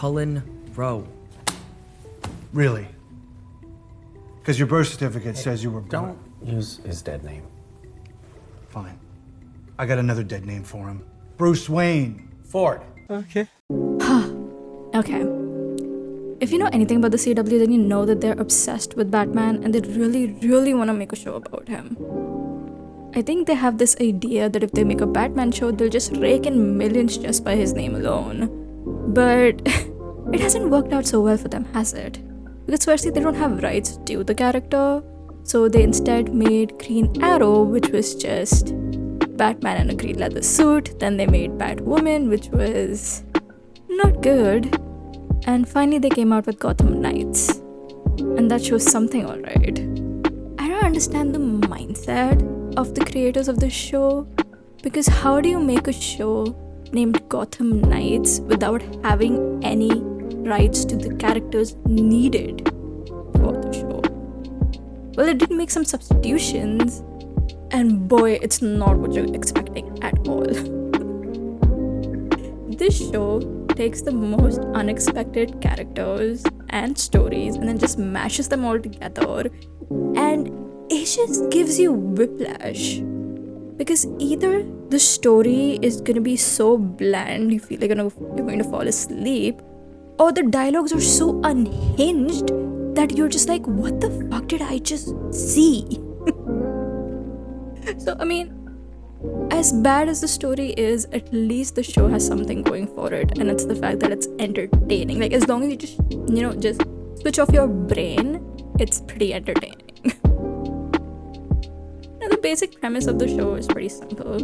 Cullen Rowe. Really? Because your birth certificate says you were born. Don't use his dead name. Fine. I got another dead name for him. Bruce Wayne. Ford. Okay. Okay. If you know anything about the CW, then you know that they're obsessed with Batman and they really, really want to make a show about him. I think they have this idea that if they make a Batman show, they'll just rake in millions just by his name alone. But it hasn't worked out so well for them, has it? Because firstly, they don't have rights to the character, so they instead made Green Arrow, which was just Batman in a green leather suit. Then they made Batwoman, which was not good. And finally they came out with Gotham Knights. And that shows something alright. I don't understand the mindset of the creators of this show, because how do you make a show named Gotham Knights without having any rights to the characters needed for the show? Well, it did make some substitutions, and boy, it's not what you're expecting at all. This show takes the most unexpected characters and stories and then just mashes them all together, and it just gives you whiplash, because either the story is gonna be so bland you feel like you're going to fall asleep, or the dialogues are so unhinged that you're just like, what the fuck did I just see? So I mean, as bad as the story is, at least the show has something going for it, and it's the fact that it's entertaining. Like, as long as you just switch off your brain, it's pretty entertaining. Now, the basic premise of the show is pretty simple.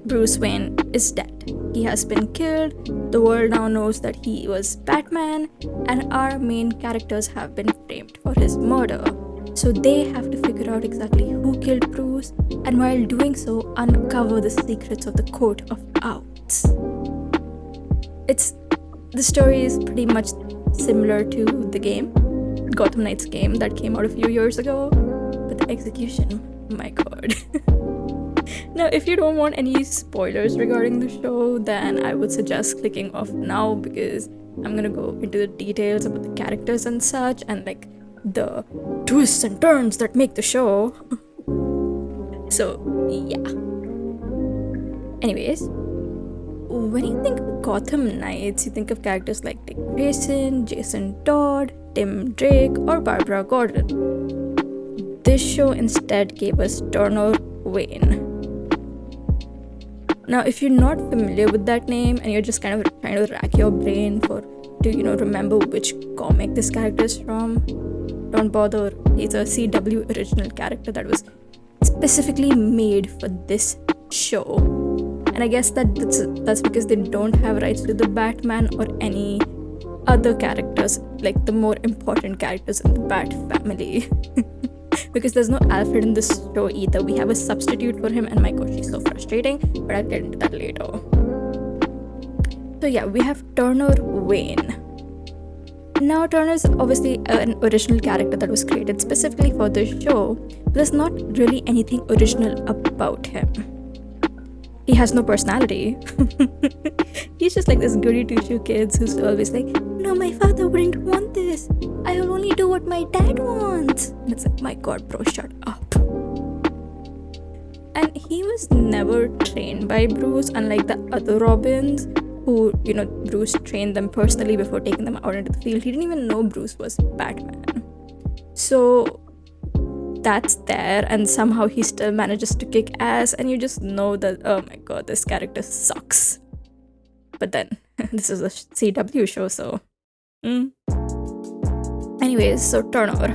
Bruce Wayne is dead. He has been killed. The world now knows that he was Batman, and our main characters have been framed for his murder. So they have to figure out exactly who killed Bruce, and while doing so, uncover the secrets of the Court of Owls. The story is pretty much similar to the game, Gotham Knights game that came out a few years ago, but the execution, my god. Now, if you don't want any spoilers regarding the show, then I would suggest clicking off now, because I'm gonna go into the details about the characters and such, and like the twists and turns that make the show. So, yeah. Anyways, when you think of Gotham Knights, you think of characters like Dick Grayson, Jason Todd, Tim Drake, or Barbara Gordon. This show instead gave us Turner Wayne. Now, if you're not familiar with that name and you're just kind of trying to rack your brain to remember which comic this character is from, don't bother. He's a CW original character that was specifically made for this show. And I guess that's because they don't have rights to the Batman or any other characters, like the more important characters in the Bat family. Because there's no Alfred in this show either. We have a substitute for him, and my gosh, she's so frustrating, but I'll get into that later. So yeah, we have Turner Wayne. Now, Turner is obviously an original character that was created specifically for this show, but there's not really anything original about him. He has no personality. He's just like this goody two-shoe kid who's always like, no, my father wouldn't want this. I will only do what my dad wants. And it's like, my god, bro, shut up. And he was never trained by Bruce, unlike the other Robins, who, Bruce trained them personally before taking them out into the field. He didn't even know Bruce was Batman. So that's there, and somehow he still manages to kick ass, and you just know that, oh my god, this character sucks. But then, this is a CW show, so... Anyways, so Turner.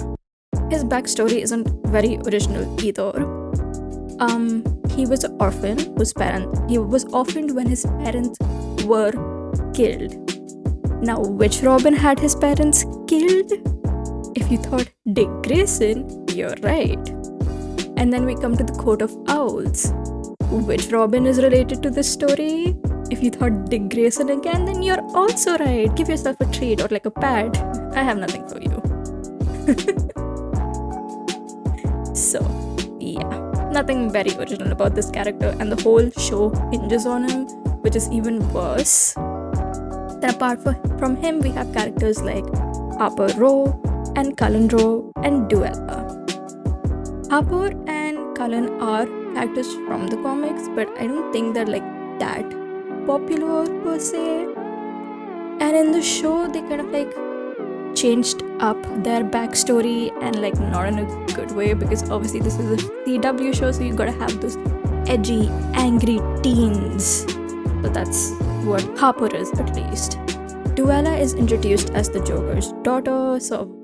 His backstory isn't very original either. He was an orphan he was orphaned when his parents were killed. Now, which Robin had his parents killed? If you thought Dick Grayson, you're right. And then we come to the Court of Owls. Which Robin is related to this story? If you thought Dick Grayson again, then you're also right. Give yourself a treat or like a pat. I have nothing for you. So, yeah. Nothing very original about this character, and the whole show hinges on him, which is even worse. Then apart from him, we have characters like Harper Row and Cullen Row and Duella. Harper and Cullen are characters from the comics, but I don't think they're like that popular per se. And in the show, they kind of like changed up their backstory, and like not in a good way, because obviously this is a CW show, so you gotta have those edgy, angry teens. So that's what Harper is, at least. Duella is introduced as the Joker's daughter, so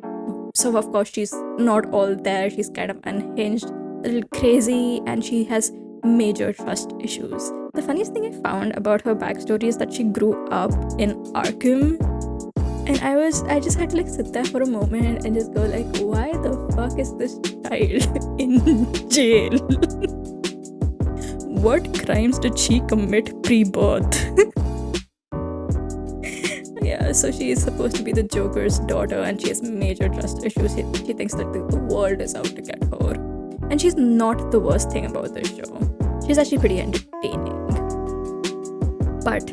of course she's not all there. She's kind of unhinged, a little crazy, and she has major trust issues. The funniest thing I found about her backstory is that she grew up in Arkham, and I just had to like sit there for a moment and just go like, why the fuck is this child in jail? What crimes did she commit pre-birth? Yeah, so she is supposed to be the Joker's daughter, and she has major trust issues. She thinks that the world is out to get her. And she's not the worst thing about this show. She's actually pretty entertaining. But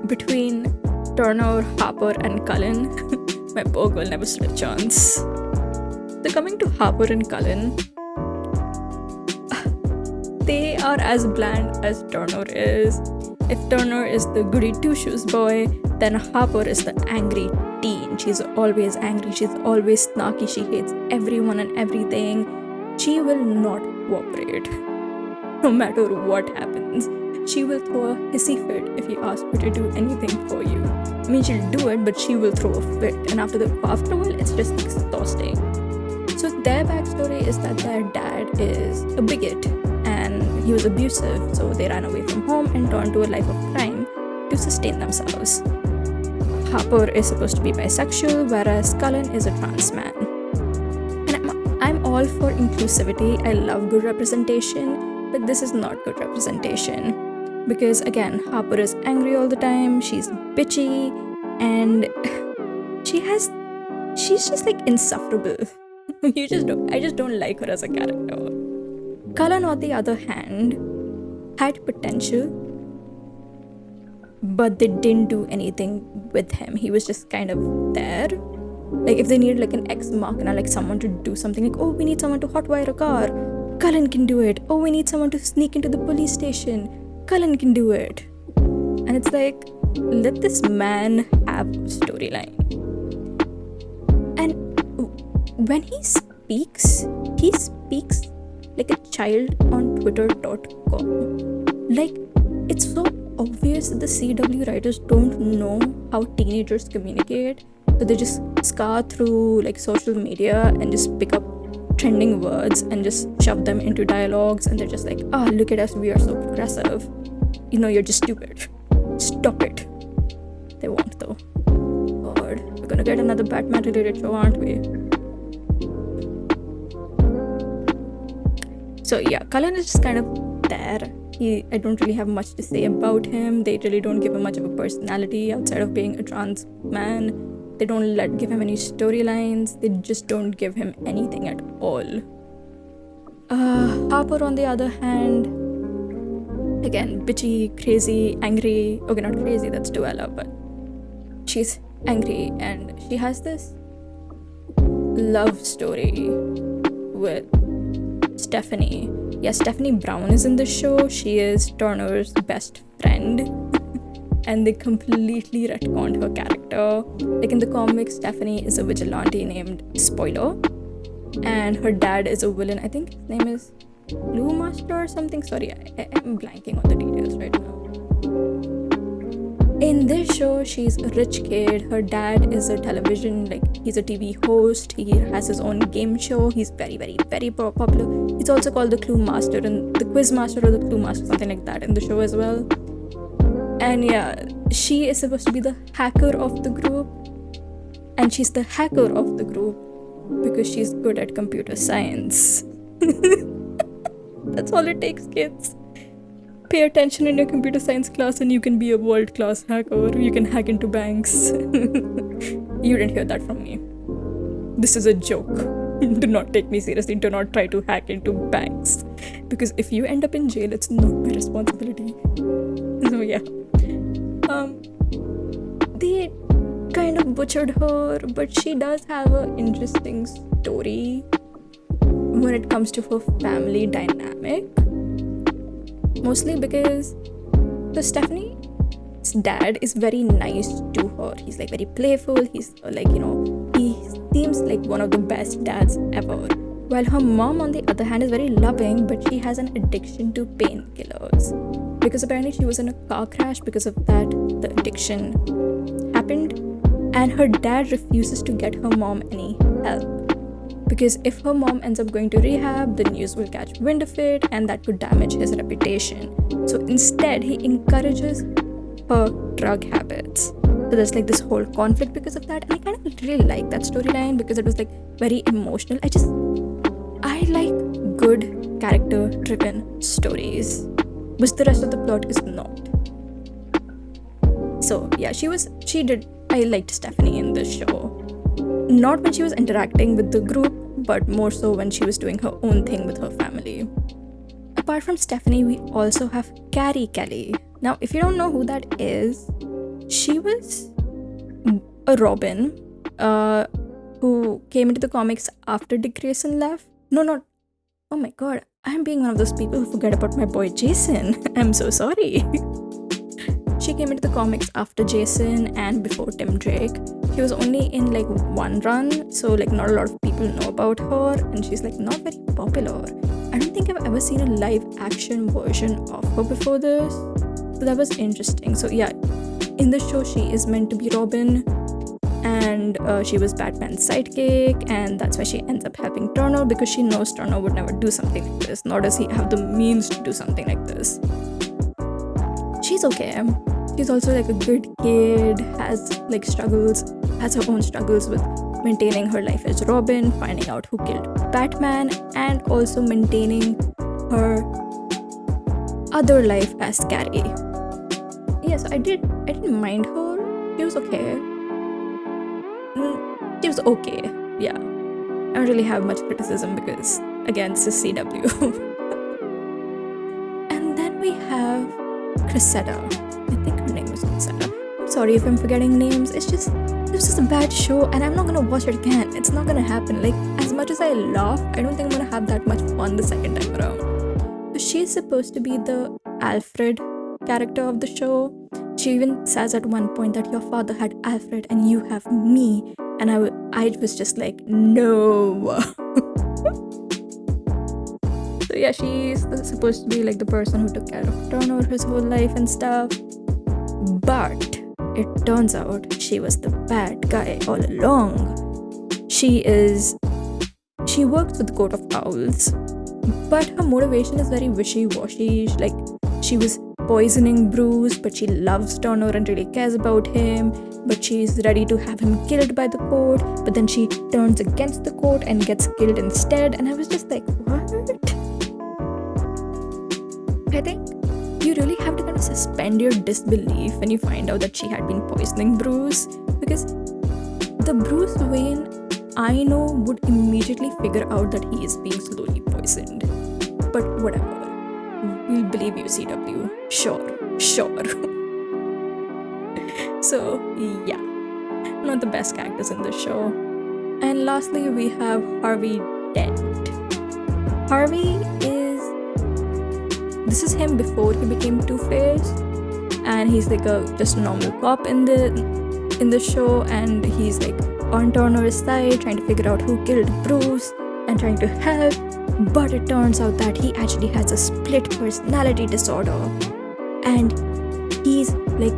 between Turner, Harper, and Cullen, my poor girl never stood a chance. So coming to Harper and Cullen, they are as bland as Turner is. If Turner is the goody two-shoes boy, then Harper is the angry teen. She's always angry, she's always snarky, she hates everyone and everything. She will not cooperate. No matter what happens, she will throw a hissy fit if you ask her to do anything for you. I mean, she'll do it, but she will throw a fit, and after a while, it's just exhausting. So their backstory is that their dad is a bigot, and he was abusive, so they ran away from home and turned to a life of crime to sustain themselves. Harper is supposed to be bisexual, whereas Cullen is a trans man. And I'm all for inclusivity. I love good representation, but this is not good representation. Because again, Harper is angry all the time, she's bitchy, and she's just like insufferable. I just don't like her as a character. Cullen, on the other hand, had potential, but they didn't do anything with him. He was just kind of there. Like if they needed like an ex machina, like someone to do something, like, oh, we need someone to hotwire a car, Cullen can do it. Oh, we need someone to sneak into the police station, Cullen can do it. And it's like, let this man have a storyline. And when he speaks like a child on twitter.com. Like, it's so obvious that the CW writers don't know how teenagers communicate, so they just scour through like social media and just pick up trending words and just shove them into dialogues, and they're just like, look at us, we are so progressive. You know, you're just stupid. Stop it. They won't though. God, we're gonna get another Batman related show, aren't we? So yeah, Cullen is just kind of there. I don't really have much to say about him. They really don't give him much of a personality outside of being a trans man. They don't give him any storylines. They just don't give him anything at all. Harper, on the other hand, again, bitchy, crazy, angry. Okay, not crazy, that's Duella, but she's angry, and she has this love story with Stephanie. Yeah, Stephanie Brown is in the show. She is Turner's best friend. And they completely retconned her character. Like in the comics, Stephanie is a vigilante named Spoiler. And her dad is a villain. I think his name is Blue Master or something. Sorry, I'm blanking on the details right now. In this show, she's a rich kid. Her dad is a he's a TV host. He has his own game show. He's very, very, very popular. He's also called the Clue Master and the Quiz Master or the Clue Master, something like that in the show as well. And yeah, she is supposed to be the hacker of the group. And she's the hacker of the group because she's good at computer science. That's all it takes, kids. Pay attention in your computer science class and you can be a world-class hacker. You can hack into banks. You didn't hear that from me. This is a joke. Do not take me seriously. Do not try to hack into banks. Because if you end up in jail, it's not my responsibility. So yeah. kind of butchered her, but she does have an interesting story when it comes to her family dynamic. Mostly because Stephanie's dad is very nice to her. He's like very playful. He's like, he seems like one of the best dads ever. While her mom, on the other hand, is very loving, but she has an addiction to painkillers. Because apparently she was in a car crash. Because of that, the addiction happened. And her dad refuses to get her mom any help. Because if her mom ends up going to rehab, the news will catch wind of it and that could damage his reputation. So instead, he encourages her drug habits. So there's like this whole conflict because of that. And I kind of really like that storyline because it was like very emotional. I like good character-driven stories, which the rest of the plot is not. So yeah, I liked Stephanie in this show. Not when she was interacting with the group, but more so when she was doing her own thing with her family. Apart from Stephanie, we also have Carrie Kelly. Now, if you don't know who that is, she was a Robin who came into the comics after Dick Grayson left. Oh my god, I'm being one of those people who forget about my boy Jason. I'm so sorry. She came into the comics after Jason and before Tim Drake. She was only in like one run, so like not a lot of people know about her, and she's like not very popular. I don't think I've ever seen a live action version of her before this, so that was interesting. So yeah, in the show she is meant to be Robin, and she was Batman's sidekick, and that's why she ends up helping Turner because she knows Turner would never do something like this, nor does he have the means to do something like this. She's okay. She's also like a good kid, has her own struggles with maintaining her life as Robin, finding out who killed Batman, and also maintaining her other life as Carrie. Yes, I didn't mind her. She was okay. She was okay, yeah. I don't really have much criticism because, again, this is CW. And then we have Cressida. I think her name was Cressida. I'm sorry if I'm forgetting names. It's just, this is a bad show and I'm not gonna watch it again. It's not gonna happen. Like, as much as I laugh, I don't think I'm gonna have that much fun the second time around. So she's supposed to be the Alfred character of the show. She even says at one point that your father had Alfred and you have me. And I was just like, no. So yeah, she's supposed to be like the person who took care of Turner his whole life and stuff. But it turns out she was the bad guy all along. She works with the Court of Owls, but her motivation is very wishy-washy. Like, she was poisoning Bruce, but she loves Turner and really cares about him, but she's ready to have him killed by the court, but then she turns against the court and gets killed instead. And I was just like, what? I think you really have to kind of suspend your disbelief when you find out that she had been poisoning Bruce, because the Bruce Wayne I know would immediately figure out that he is being slowly poisoned. But whatever. We'll believe you, CW. Sure. So, yeah. Not the best characters in the show. And lastly, we have Harvey Dent. This is him before he became Two-Face. And he's like just a normal cop in the show. And he's like on Turner's side, trying to figure out who killed Bruce and trying to help. But it turns out that he actually has a split personality disorder. And he's like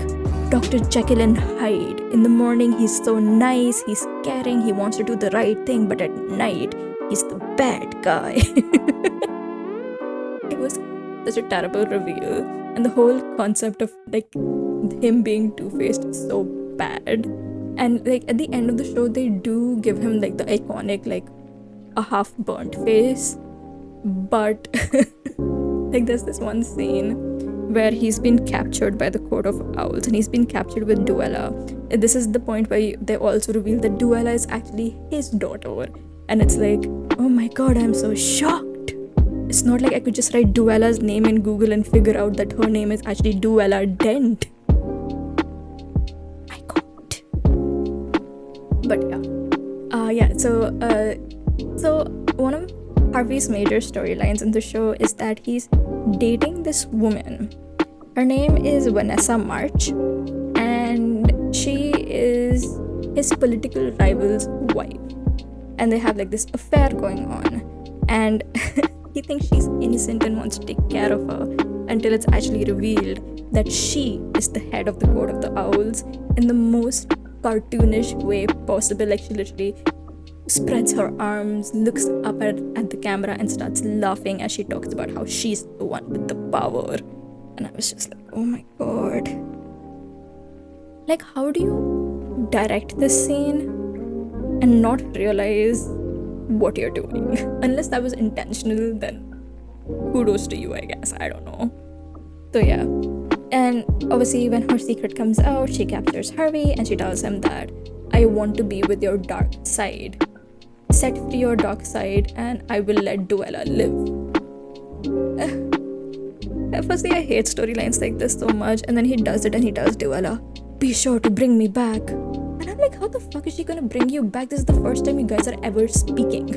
Dr. Jekyll and Hyde. In the morning, he's so nice, he's caring, he wants to do the right thing, but at night, he's the bad guy. It was such a terrible reveal. And the whole concept of like him being Two-Faced is so bad. And like at the end of the show, they do give him like the iconic like a half burnt face. But like there's this one scene where he's been captured by the Court of Owls and he's been captured with Duella. This is the point where they also reveal that Duella is actually his daughter. And it's like, oh my god, I'm so shocked. It's not like I could just write Duella's name in Google and figure out that her name is actually Duella Dent. My god. But so one of Harvey's major storylines in the show is that he's dating this woman. Her name is Vanessa March, and she is his political rival's wife. And they have like this affair going on. And he thinks she's innocent and wants to take care of her until it's actually revealed that she is the head of the Court of the Owls in the most cartoonish way possible. Like, she literally spreads her arms, looks up at the camera, and starts laughing as she talks about how she's the one with the power. And I was just like, oh my god. Like, how do you direct this scene and not realize what you're doing? Unless that was intentional, then kudos to you, I guess. I don't know. So yeah. And obviously when her secret comes out, she captures Harvey and she tells him that I want to be with your dark side. Set free your dark side and I will let Duella live. Firstly, I hate storylines like this so much, and then he does it and he tells Duella, be sure to bring me back. And I'm like, how the fuck is she gonna bring you back? This is the first time you guys are ever speaking.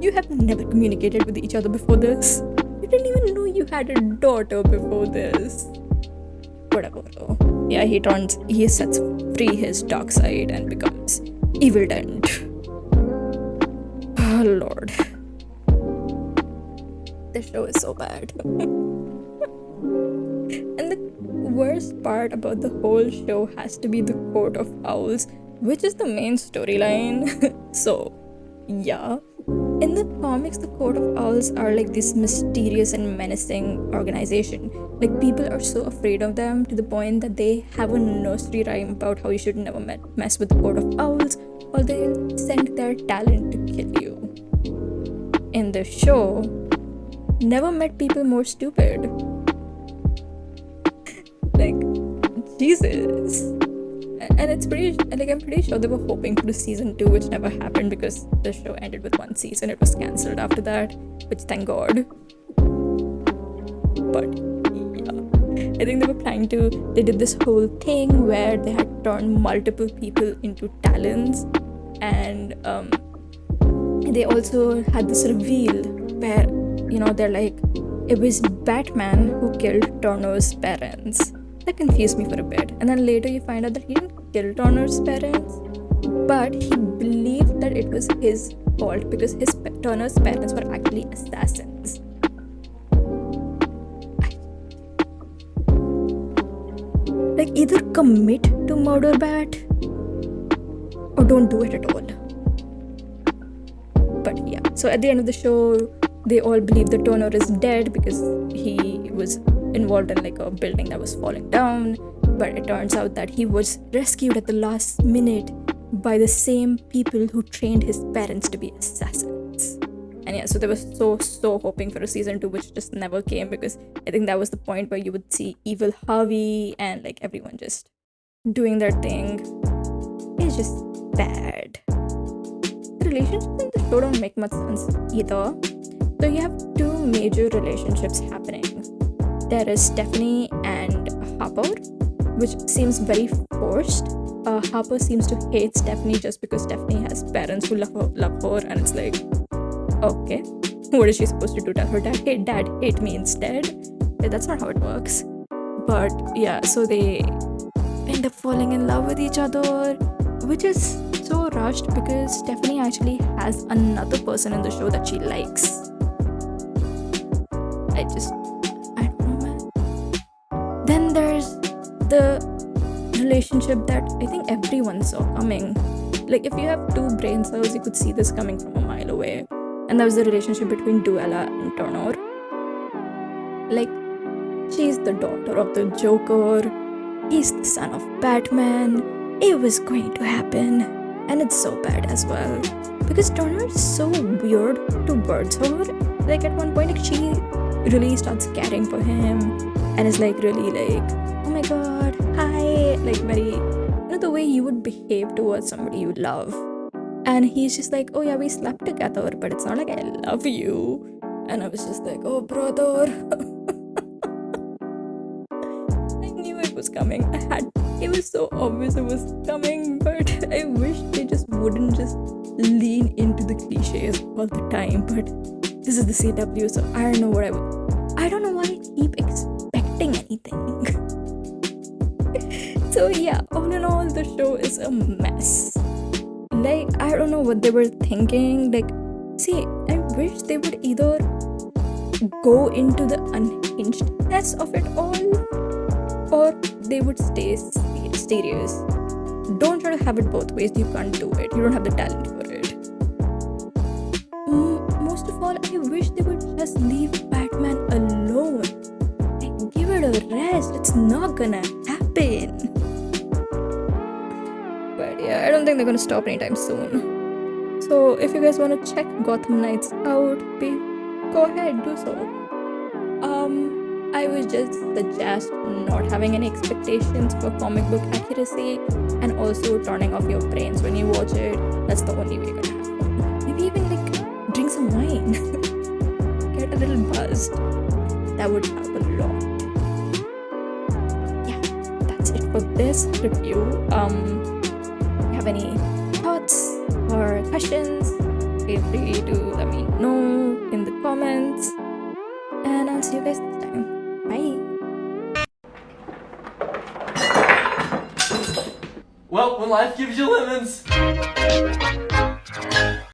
You have never communicated with each other before this. You didn't even know you had a daughter before this. Whatever though. Yeah, he sets free his dark side and becomes Evil Dent. Oh lord. This show is so bad. And the worst part about the whole show has to be the Court of Owls, which is the main storyline. So, yeah. In the comics, the Court of Owls are like this mysterious and menacing organization. Like, people are so afraid of them to the point that they have a nursery rhyme about how you should never mess with the Court of Owls, or they'll send their talent to kill you. In the show, never met people more stupid. Like, Jesus. And it's I'm pretty sure they were hoping for the season 2, which never happened because the show ended with one season. It was cancelled after that, which thank God. But yeah, I think they did this whole thing where they had turned multiple people into talents, and they also had this reveal where, they're like, it was Batman who killed Turner's parents. That confused me for a bit. And then later you find out that he didn't kill Turner's parents, but he believed that it was his fault because Turner's parents were actually assassins. Like, either commit to murder Bat or don't do it at all. But yeah, so at the end of the show, they all believe that Turner is dead because he was involved in like a building that was falling down, but it turns out that he was rescued at the last minute by the same people who trained his parents to be assassins. And yeah, so they were so hoping for a season 2, which just never came, because I think that was the point where you would see evil Harvey and like everyone just doing their thing. It's just bad. The relationships in the show don't make much sense either. So you have two major relationships happening. There is Stephanie and Harper, which seems very forced. Harper seems to hate Stephanie just because Stephanie has parents who love her, and it's like, okay, what is she supposed to do? Tell her dad, hey dad, hate me instead? That's not how it works. But yeah, so they end up falling in love with each other, which is so rushed because Stephanie actually has another person in the show that she likes. I don't know, man. Then there's the relationship that I think everyone saw coming. Like, if you have two brain cells, you could see this coming from a mile away. And that was the relationship between Duella and Turner. Like, she's the daughter of the Joker, he's the son of Batman. It was going to happen, and it's so bad as well because Turner is so weird towards her. Like, at one point, like, she really starts caring for him and is like really like, oh my god, hi, like very, the way you would behave towards somebody you love. And he's just like, oh yeah, we slept together, but it's not like I love you. And I was just like, oh brother. I knew it was coming. It was so obvious it was coming, but I wish they just wouldn't just lean into the cliches all the time, but this is the CW, so I don't know what I don't know why I keep expecting anything. So yeah, all in all, the show is a mess. Like, I don't know what they were thinking. Like, see, I wish they would either go into the unhingedness of it all, or they would stay serious. Don't try to have it both ways. You can't do it. You don't have the talent for it. Most of all, I wish they would just leave Batman alone. Like, give it a rest. It's not gonna happen. But yeah, I don't think they're gonna stop anytime soon. So if you guys wanna check Gotham Knights out, go ahead, do so. I would just suggest not having any expectations for comic book accuracy, and also turning off your brains when you watch it. That's the only way you're gonna have fun. Maybe even like drink some wine. Get a little buzzed. That would help a lot. Yeah, that's it for this review. If you have any thoughts or questions, feel free to let me know in the comments. And I'll see you guys next time. Bye. Well, when life gives you lemons.